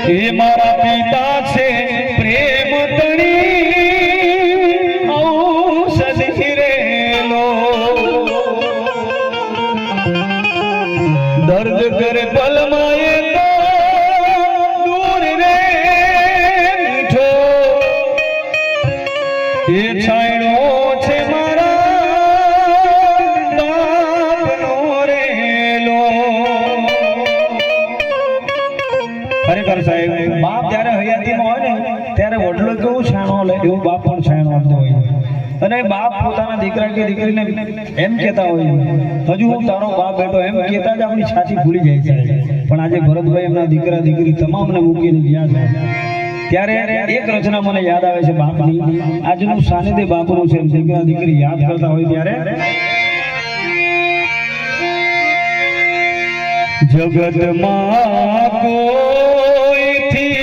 એ મારા પિતા છે પ્રેમ તણી ઔષધિ રેલો દર્દ કરે પલમાં એ તો દૂર રે મીઠો એ છાંયડો છે મારા બાપનો રેલો ખરેખર સાહેબ બાપ જ્યારે હયાતીમાં હોય ને ત્યારે વડલો કેવું છાણો લે એવું બાપ પણ છાણો આપતો હોય અને બાપ પોતાના દીકરા કે દીકરીને એમ કહેતા હોય હજુ હું તારો બાપ બેટો એમ કહેતા જ આપણી છાતી ભૂલી જાય છે પણ આજે ભરતભાઈ એમના દીકરા દીકરી તમામને મૂકીને ગયા છે ત્યારે એક રચના મને યાદ આવે છે બાપની આજનું સાનિધ્ય બાપનું છે દીકરા દીકરી યાદ કરતા હોય ત્યારે જગતમાં કોઈથી